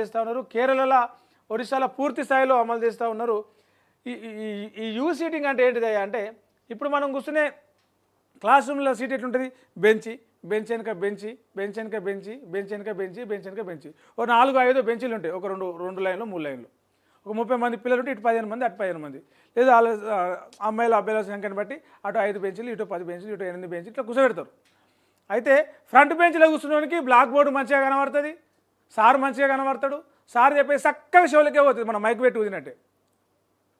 చేస్తూ ఉన్నారు. కేరళలో, ఒరిస్సాలో పూర్తి స్థాయిలో అమలు చేస్తూ ఉన్నారు. ఈ ఈ ఈ యూ సీటింగ్ అంటే ఏంటిదయ్యా అంటే, ఇప్పుడు మనం కూర్చునే క్లాస్ రూమ్లో సీట్ ఎట్లుంటుంది? బెంచ్ వెనక బెంచ్ వెనక బెంచ్ వెనక బెంచ్ ఓ 4-5 బెంచీలు ఉంటాయి. ఒక రెండు లైన్లు 3 లైన్లు. ఒక 30 మంది పిల్లలు ఉంటే ఇటు 15 మంది, అటు 15 మంది. లేదా వాళ్ళ అమ్మాయిల అబ్బాయిల సంఖ్యను బట్టి అటు 5 బెంచీలు, ఇటు 10 బెంచీలు, ఇటు 8 బెంచీలు ఇట్లా కూర్చోబెడతారు. అయితే ఫ్రంట్ బెంచ్లో కూర్చున్నోనికి బ్లాక్ బోర్డు మంచిగా కనబడుతుంది, సార్ మంచిగా కనబడతాడు, సార్ చెప్పేసి చక్కగా షోలకే పోతుంది, మన మైక్ పెట్టి ఊదినట్టే.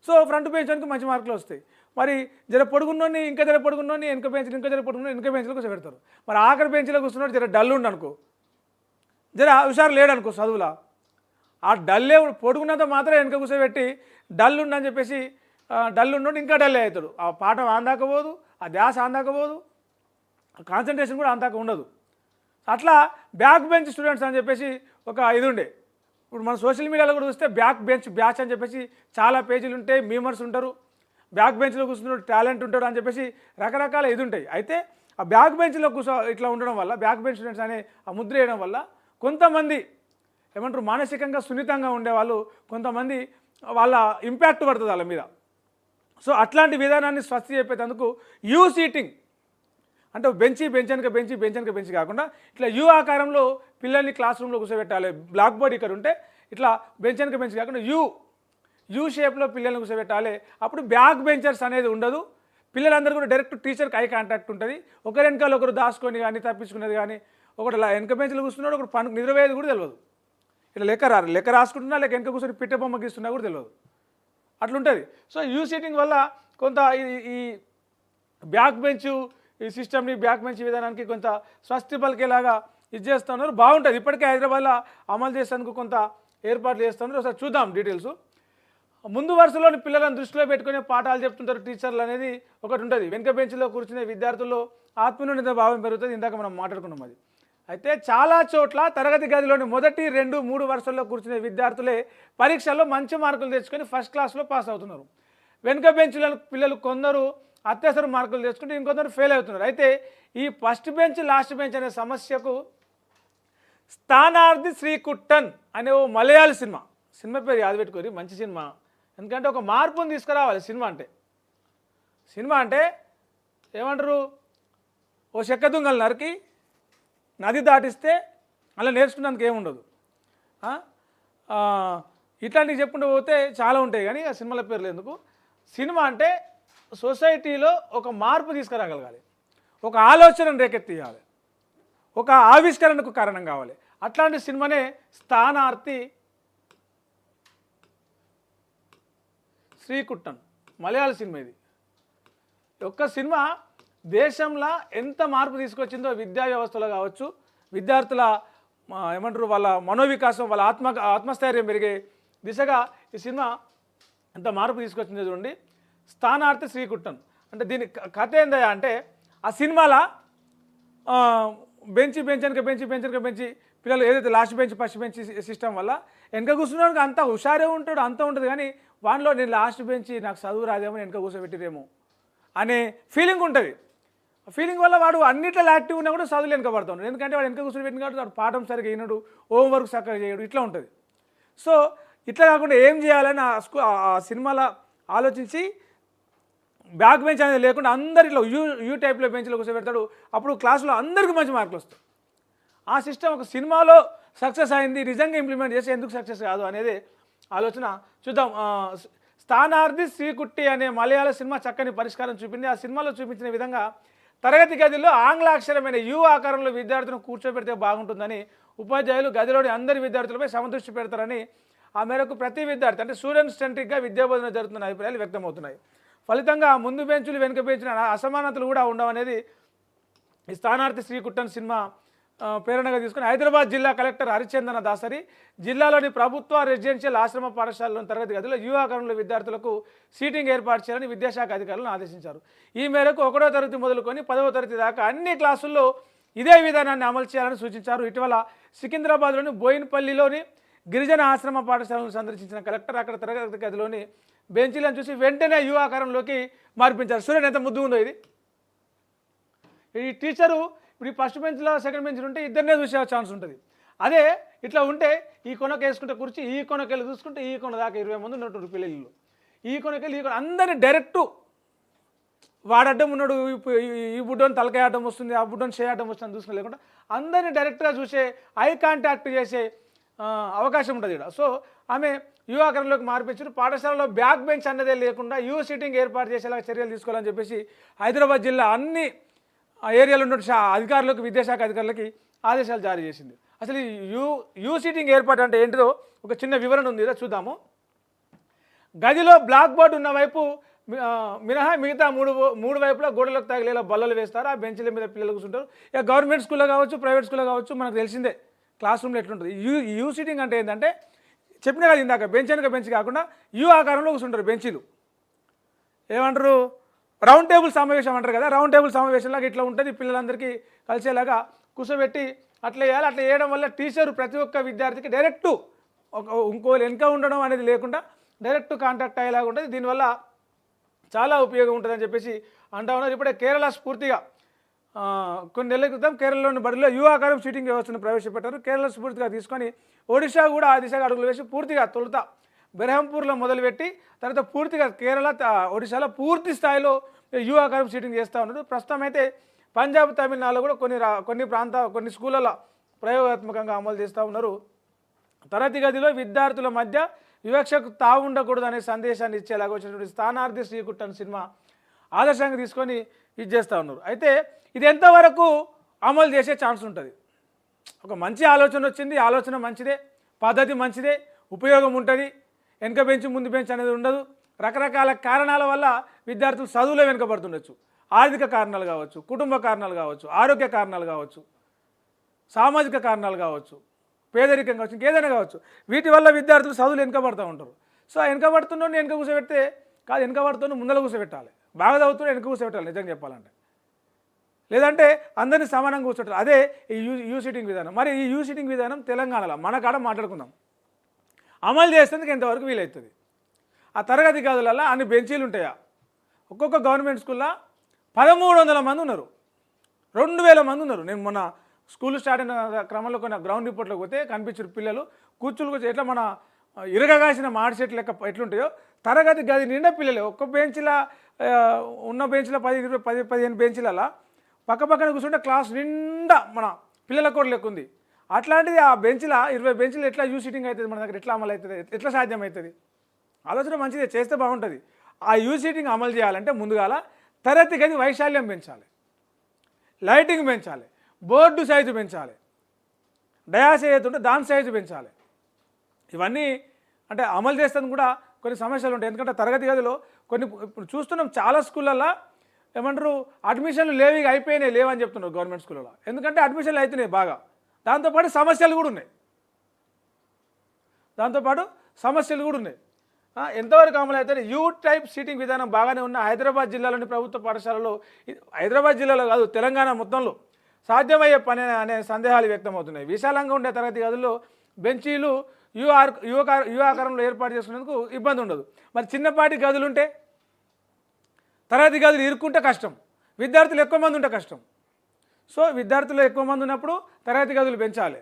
సో ఫ్రంట్ బెంచ్కి మంచి మార్కులు వస్తాయి. మరి జర పొడుగున్నోని ఇంకా జర పొడుగున్నోని వెనక బెంచ్లు, ఇంకా జర పొడుగున్నోని వెనక బెంచ్లో కూర్చోబెడతారు. మరి ఆఖరి బెంచ్లో కూర్చున్నాడు జర డల్ ఉండనుకో, జర హుషారు లేడనుకో చదువులా, ఆ డల్లే పొడుగున్నంత మాత్రం వెనక కూర్చోబెట్టి డల్ ఉండని చెప్పేసి డల్ ఉన్నోడు ఇంకా డల్లే అవుతాడు. ఆ పాఠం ఆందాకపోదు, ఆ ధ్యాస ఆందాకపోదు, కాన్సన్ట్రేషన్ కూడా అంతాక ఉండదు. అట్లా బ్యాక్ బెంచ్ స్టూడెంట్స్ అని చెప్పేసి ఒక ఇది ఉండే. ఇప్పుడు మన సోషల్ మీడియాలో కూడా చూస్తే బ్యాక్ బెంచ్ బ్యాచ్ అని చెప్పేసి చాలా పేజీలు ఉంటాయి, మీమర్స్ ఉంటారు, బ్యాక్ బెంచ్లో కూర్చున్నాడు టాలెంట్ ఉంటాడు అని చెప్పేసి రకరకాల ఇది ఉంటాయి. అయితే ఆ బ్యాక్ బెంచ్లో ఇట్లా ఉండడం వల్ల, బ్యాక్ బెంచ్ స్టూడెంట్స్ అనే ఆ ముద్ర వేయడం వల్ల కొంతమంది ఏమంటారు మానసికంగా సున్నితంగా ఉండేవాళ్ళు, కొంతమంది వాళ్ళ ఇంపాక్ట్ పడుతుంది వాళ్ళ మీద. సో అట్లాంటి విధానాన్ని స్వస్తి చెప్పేందుకు యూ సీటింగ్ అంటే బెంచ్ వెనక బెంచ్ కాకుండా ఇట్లా యూ ఆకారంలో పిల్లల్ని క్లాస్ రూమ్లో కూర్చోబెట్టాలి. బ్లాక్ బోర్డ్ ఇక్కడ ఉంటే ఇట్లా వెనక బెంచ్ కాకుండా యూ షేప్లో పిల్లల్ని కూర్చోబెట్టాలి. అప్పుడు బ్యాక్ బెంచర్స్ అనేది ఉండదు. పిల్లలందరూ కూడా డైరెక్ట్ టీచర్కి ఐ కాంటాక్ట్ ఉంటుంది. ఒకరి వెనకాల ఒకరు దాచుకొని కానీ తప్పించుకునేది కానీ, ఒకటి వెనక బెంచ్లో కూర్చున్నాడు, ఒకటి పనుకు నిద్రపోయేది కూడా తెలియదు. ఇట్లా లెక్క రాసుకుంటున్నా, లేక వెనక కూర్చొని పిట్ట బొమ్మ గీస్తున్నా కూడా తెలియదు. అట్లుంటుంది. సో యూ సీటింగ్ వల్ల కొంత ఈ బ్యాక్ బెంచ్ ఈ సిస్టమ్ని, బ్యాక్ బెంచ్ విధానానికి కొంత స్వస్తి పలికేలాగా ఇది చేస్తున్నారు. బాగుంటుంది. ఇప్పటికే హైదరాబాద్లో అమలు చేసేందుకు కొంత ఏర్పాట్లు చేస్తున్నారు. ఒకసారి చూద్దాం డీటెయిల్స్. ముందు వరుసలోని పిల్లలను దృష్టిలో పెట్టుకునే పాఠాలు చెప్తుంటారు టీచర్లు అనేది ఒకటి ఉంటుంది. వెనక బెంచ్లో కూర్చునే విద్యార్థుల్లో ఆత్మన్యూనత భావం పెరుగుతుంది. ఇందాక మనం మాట్లాడుకున్నాం అది. అయితే చాలా చోట్ల తరగతి గదిలోని మొదటి 2-3 వరుసల్లో కూర్చునే విద్యార్థులే పరీక్షల్లో మంచి మార్కులు తెచ్చుకొని ఫస్ట్ క్లాస్లో పాస్ అవుతున్నారు. వెనుక బెంచ్ల పిల్లలు కొందరు అత్యవసర మార్కులు తెచ్చుకుంటే ఇంకొందరు ఫెయిల్ అవుతున్నారు. అయితే ఈ ఫస్ట్ బెంచ్ లాస్ట్ బెంచ్ అనే సమస్యకు స్థానార్థి శ్రీకుట్టన్ అనే ఓ మలయాళ సినిమా పేరు యాద పెట్టుకోరి, మంచి సినిమా. ఎందుకంటే ఒక మార్పును తీసుకురావాలి సినిమా అంటే ఏమంటారు, ఓ చెక్క దుంగలు నరికి నది దాటిస్తే అలా నేర్చుకున్నందుకు ఏముండదు. ఇట్లాంటివి చెప్పుకుంటూ పోతే చాలా ఉంటాయి, కానీ ఆ సినిమాల పేర్లు ఎందుకు. సినిమా అంటే సొసైటీలో ఒక మార్పు తీసుకురాగలగాలి, ఒక ఆలోచనను రేకెత్తియాలి, ఒక ఆవిష్కరణకు కారణం కావాలి. అట్లాంటి సినిమానే స్థానార్థి శ్రీకుట్టన్, మలయాళ సినిమా. ఇది ఒక్క సినిమా దేశంలో ఎంత మార్పు తీసుకొచ్చిందో, విద్యా వ్యవస్థలో కావచ్చు, విద్యార్థుల ఏమంటారు వాళ్ళ మనోవికాసం, వాళ్ళ ఆత్మస్థైర్యం పెరిగే దిశగా ఈ సినిమా ఎంత మార్పు తీసుకొచ్చిందో చూడండి. స్థానార్థి శ్రీకుట్టన్ అంటే దీని కథ ఏందయ్యా అంటే, ఆ సినిమాలో బెంచ్ వెనక బెంచ్ పిల్లలు ఏదైతే last bench first bench system వల్ల వెనక కూర్చున్నానికి అంత హుషారే ఉంటాడు, అంత ఉంటుంది. కానీ వానిలో నేను లాస్ట్ బెంచ్ నాకు చదువు రాదేమో, వెనక కూర్చోబెట్టిరేమో అనే ఫీలింగ్ ఉంటుంది. ఫీలింగ్ వల్ల వాడు అన్నిట్లో యాక్టివ్ ఉన్నా కూడా చదువులు వెనకబడుతున్నాడు. ఎందుకంటే వాడు వెనక కూర్చోబెట్టిన కాబట్టి వాడు పాఠం సరిగ్గా అయినాడు, హోంవర్క్ చక్కగా చేయడు, ఇట్లా ఉంటుంది. సో ఇట్లా కాకుండా ఏం చేయాలని ఆ సినిమాలో ఆలోచించి బ్యాక్ బెంచ్ అనేది లేకుండా అందరిలో యూ టైప్లో బెంచ్లో కూర్చోబెడతాడు. అప్పుడు క్లాసులో అందరికీ మంచి మార్కులు వస్తాయి. ఆ సిస్టమ్ ఒక సినిమాలో సక్సెస్ అయింది, నిజంగా ఇంప్లిమెంట్ చేస్తే ఎందుకు సక్సెస్ కాదు అనేది ఆలోచన చూద్దాం. స్థానార్థి శ్రీకుట్టి అనే మలయాళ సినిమా చక్కని పరిష్కారం చూపింది. ఆ సినిమాలో చూపించిన విధంగా తరగతి గదిలో ఆంగ్లాక్షరమైన యూ ఆకారంలో విద్యార్థులను కూర్చోబెడితే బాగుంటుందని ఉపాధ్యాయులు గదిలోని అందరి విద్యార్థులపై సమదృష్టి పెడతారని, ఆ మేరకు ప్రతి విద్యార్థి అంటే స్టూడెంట్ సెంట్రిక్గా విద్యాబోధన జరుగుతున్న అభిప్రాయాలు వ్యక్తమవుతున్నాయి. ఫలితంగా ముందు బెంచులు వెనుక బెంచిన అసమానతలు కూడా ఉండవనేది ఈ స్థానార్థి శ్రీకుట్టన్ సినిమా ప్రేరణగా తీసుకుని హైదరాబాద్ జిల్లా కలెక్టర్ హరిచందన దాసరి జిల్లాలోని ప్రభుత్వ రెసిడెన్షియల్ ఆశ్రమ పాఠశాలలోని తరగతి గదిలో యూ ఆకారంలో విద్యార్థులకు సీటింగ్ ఏర్పాటు చేయాలని విద్యాశాఖ అధికారులను ఆదేశించారు. ఈ మేరకు 1వ తరగతి మొదలుకొని 10వ తరగతి దాకా అన్ని క్లాసుల్లో ఇదే విధానాన్ని అమలు చేయాలని సూచించారు. ఇటీవల సికింద్రాబాద్లోని బోయిన్పల్లిలోని గిరిజన ఆశ్రమ పాఠశాలను సందర్శించిన కలెక్టర్ అక్కడ తరగతి గదిలోని బెంచీలను చూసి వెంటనే యూ ఆకారంలోకి మార్పించారు. చూడండి ఎంత ముద్దు ఉందో ఇది. ఈ టీచరు ఇప్పుడు ఈ ఫస్ట్ బెంచ్లో సెకండ్ బెంచ్లో ఉంటే ఇద్దరినే చూసే ఛాన్స్ ఉంటుంది. అదే ఇట్లా ఉంటే ఈ కొనకు వేసుకుంటే కుర్చీ, ఈ కొనకెళ్ళి చూసుకుంటే ఈ కొన దాకా 20 మంది ఉన్నట్టు పిల్లలు, ఈ కొనకెళ్ళి ఈ కొన అందరినీ డైరెక్టు వాడు అడ్డం ఉన్నాడు, ఈ బుడ్డోని తలకాయ అడ్డం వస్తుంది, ఆ బుడ్డోని చేయ అడ్డం వస్తుంది చూసుకుని లేకుండా అందరినీ డైరెక్ట్గా చూసే ఐ కాంటాక్ట్ చేసే అవకాశం ఉంటుంది ఇక్కడ. సో ఆమె యు ఆకారంలోకి మార్పించారు. పాఠశాలలో బ్యాక్ బెంచ్ అన్నదే లేకుండా యూ సిట్టింగ్ ఏర్పాటు చేసేలా చర్యలు తీసుకోవాలని చెప్పేసి హైదరాబాద్ జిల్లా అన్ని ఏరియాలో ఉన్న అధికారులకు, విద్యాశాఖ అధికారులకి ఆదేశాలు జారీ చేసింది. అసలు ఈ యూ సిట్టింగ్ ఏర్పాటు అంటే ఏంటిదో ఒక చిన్న వివరణ ఉంది, చూద్దాము. గదిలో బ్లాక్ బోర్డు ఉన్న వైపు మినహా మిగతా మూడు వైపులా గోడలకు తగిలేలా బల్లలు వేస్తారు. ఆ బెంచ్ల మీద పిల్లలు కూర్చుంటారు. ఇక గవర్నమెంట్ స్కూల్లో కావచ్చు, ప్రైవేట్ స్కూల్లో కావచ్చు, మనకు తెలిసిందే క్లాస్ రూమ్లో ఎట్లుంటుంది. యూ సిట్టింగ్ అంటే ఏంటంటే చెప్పినా కదా ఇందాక, బెంచ్ వెనక బెంచ్ కాకుండా యూ ఆకారంలో కూర్చుంటారు బెంచీలు. ఏమంటారు, రౌండ్ టేబుల్ సమావేశం అంటారు కదా, రౌండ్ టేబుల్ సమావేశంలాగా ఇట్లా ఉంటుంది. పిల్లలందరికీ కలిసేలాగా కూర్చోబెట్టి అట్లా వేయాలి. అట్లా వేయడం వల్ల టీచరు ప్రతి ఒక్క విద్యార్థికి డైరెక్టు ఇంకో వెనక ఉండడం అనేది లేకుండా డైరెక్ట్ కాంటాక్ట్ అయ్యేలాగా ఉంటుంది. దీనివల్ల చాలా ఉపయోగం ఉంటుందని చెప్పేసి అంటా ఉన్నారు. ఇప్పుడే కేరళ స్ఫూర్తిగా కొన్ని నెలల క్రితం కేరళలోని బడిలో యు ఆకారం సీటింగ్ వ్యవస్థను ప్రవేశపెట్టారు. కేరళ స్ఫూర్తిగా తీసుకొని ఒడిశా కూడా ఆ దిశగా అడుగులు వేసి పూర్తిగా తొలుత బెరహంపూర్లో మొదలుపెట్టి తర్వాత పూర్తిగా కేరళ, ఒడిశాలో పూర్తి స్థాయిలో యు ఆకారం సీటింగ్ చేస్తూ ఉన్నారు. ప్రస్తుతం అయితే పంజాబ్, తమిళనాడులో కూడా కొన్ని స్కూళ్ళలో ప్రయోగాత్మకంగా అమలు చేస్తూ ఉన్నారు. తరగతి గదిలో విద్యార్థుల మధ్య వివక్షకు తావుండకూడదు అనే సందేశాన్ని ఇచ్చేలాగా వచ్చినటువంటి స్థానార్థి శ్రీకుట్టన్ సినిమా ఆదర్శంగా తీసుకొని ఇది చేస్తూ ఉన్నారు. అయితే ఇది ఎంతవరకు అమలు చేసే ఛాన్స్ ఉంటుంది? ఒక మంచి ఆలోచన వచ్చింది, ఆలోచన మంచిదే, పద్ధతి మంచిదే, ఉపయోగం ఉంటుంది. వెనక బెంచ్ ముందు బెంచ్ అనేది ఉండదు. రకరకాల కారణాల వల్ల విద్యార్థులు చదువులో వెనుకబడుతుండొచ్చు. ఆర్థిక కారణాలు కావచ్చు, కుటుంబ కారణాలు కావచ్చు, ఆరోగ్య కారణాలు కావచ్చు, సామాజిక కారణాలు కావచ్చు, పేదరికం కావచ్చు, ఇంకేదైనా కావచ్చు. వీటి వల్ల విద్యార్థులు చదువులు వెనుకబడుతూ ఉంటారు. సో వెనుకబడుతున్నాను వెనుక కూర్చోబెడితే కాదు, వెనుకబడుతున్నాను ముందర కూర్చోబెట్టాలి. బాగా చదువుతున్నా వెనుక కూర్చోబెట్టాలి నిజంగా చెప్పాలంటే. లేదంటే అందరినీ సమానంగా కూర్చోబెట్టాలి. అదే ఈ యూ సిట్టింగ్ విధానం. మరి ఈ యూ సిట్టింగ్ విధానం తెలంగాణలో మన కాడ మాట్లాడుకుందాం, అమలు చేసేందుకు ఎంతవరకు వీలవుతుంది? ఆ తరగతి గదులలో అన్ని బెంచీలు ఉంటాయా? ఒక్కొక్క గవర్నమెంట్ స్కూల్లో 1300 మంది ఉన్నారు, 2000 మంది ఉన్నారు. నేను మొన్న స్కూల్ స్టార్ట్ అయిన క్రమంలో కొన్ని గ్రౌండ్ రిపోర్ట్లోకి పోతే కనిపించారు పిల్లలు కూర్చులు కూర్చొని ఎట్లా మన ఇరగగాసిన మాడి చెట్లు లెక్క ఎట్లుంటాయో తరగతి గది నిండా పిల్లలే. ఒక్క బెంచ్లో ఉన్న బెంచ్లో 10-15 బెంచ్లలో పక్కన కూర్చుంటే క్లాస్ నిండా మన పిల్లల కూడా లెక్క ఉంది. అట్లాంటిది ఆ బెంచ్లో 20 బెంచ్లు ఎట్లా యూ సిట్టింగ్ అవుతుంది? మన దగ్గర ఎట్లా అమలు అవుతుంది? ఎట్లా సాధ్యం అవుతుంది? ఆలోచన మంచిదే, చేస్తే బాగుంటుంది. ఆ యూ సిట్టింగ్ అమలు చేయాలంటే ముందుగాల తరగతి గది వైశాల్యం పెంచాలి, లైటింగ్ పెంచాలి, బోర్డు సైజు పెంచాలి, డయాస్ ఏదైతుంటే దాని సైజు పెంచాలి. ఇవన్నీ అంటే అమలు చేస్తాను కూడా కొన్ని సమస్యలు ఉంటాయి. ఎందుకంటే తరగతి గదిలో కొన్ని ఇప్పుడు చూస్తున్నాం చాలా స్కూళ్ళల్లో ఏమంటారు అడ్మిషన్లు అయిపోయినాయి లేవని చెప్తున్నారు గవర్నమెంట్ స్కూళ్ళలో. ఎందుకంటే అడ్మిషన్లు అవుతున్నాయి బాగా, దాంతోపాటు సమస్యలు కూడా ఉన్నాయి. ఎంతవరకు అమలు అవుతుంది? యూ టైప్ సీటింగ్ విధానం బాగానే ఉన్న హైదరాబాద్ జిల్లాలోని ప్రభుత్వ పాఠశాలలో, హైదరాబాద్ జిల్లాలో కాదు తెలంగాణ మొత్తంలో సాధ్యమయ్యే పని అనే సందేహాలు వ్యక్తమవుతున్నాయి. విశాలంగా ఉండే తరగతి గదుల్లో బెంచీలు యూ ఆకారంలో ఏర్పాటు చేసుకునేందుకు ఇబ్బంది ఉండదు. మరి చిన్నపాటి గదులుంటే, తరగతి గదులు ఇరుక్కుంటే కష్టం, విద్యార్థులు ఎక్కువ మంది ఉంటే కష్టం. సో విద్యార్థులు ఎక్కువ మంది ఉన్నప్పుడు తరగతి గదులు పెంచాలి.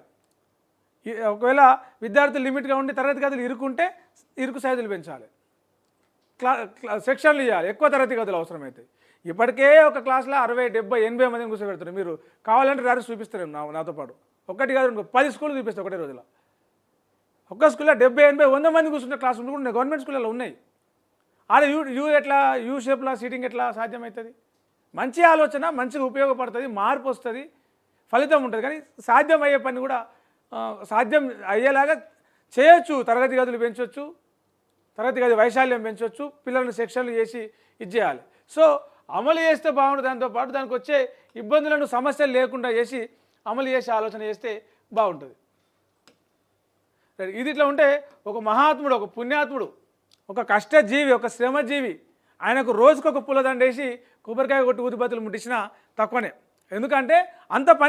ఒకవేళ విద్యార్థులు లిమిట్గా ఉండి తరగతి గదులు ఇరుక్కుంటే ఇరుకు సైజులు పెంచాలి, సెక్షన్లు ఇవ్వాలి, ఎక్కువ తరగతి గదులు అవసరమైతే. ఇప్పటికే ఒక క్లాస్లో 60, 70, 80 మందిని కూర్చోబెడతారు. మీరు కావాలంటే రారు చూపిస్తారు నాతో పాటు. ఒకటి కాదు 10 స్కూళ్ళు చూపిస్తారు ఒకటే రోజులో. ఒక్క స్కూల్లో 70, 80, 100 మంది కూర్చుంటే క్లాస్ కూడా ఉన్నాయి, గవర్నమెంట్ స్కూళ్ళలో ఉన్నాయి. అలా యూ షేప్లో సీటింగ్ ఎట్లా సాధ్యమవుతుంది? మంచి ఆలోచన, మంచిగా ఉపయోగపడుతుంది, మార్పు వస్తుంది, ఫలితం ఉంటుంది. కానీ సాధ్యం అయ్యే పని కూడా సాధ్యం అయ్యేలాగా చేయొచ్చు. తరగతి గదులు పెంచవచ్చు, తరగతి గది వైశాల్యం పెంచవచ్చు, పిల్లలను సెక్షన్లు చేసి ఇది చేయాలి. సో అమలు చేస్తే బాగుంటుంది. దాంతోపాటు దానికి వచ్చే ఇబ్బందులను, సమస్యలు లేకుండా చేసి అమలు చేసే ఆలోచన చేస్తే బాగుంటుంది. ఇది ఇట్లా ఉంటే ఒక మహాత్ముడు, ఒక పుణ్యాత్ముడు, ఒక కష్టజీవి, ఒక శ్రమజీవి, ఆయనకు రోజుకొక పుల్లదండేసి కొబ్బరికాయ కొట్టి ఊదిబత్తులు ముట్టించినా తక్కువనే. ఎందుకంటే అంత పని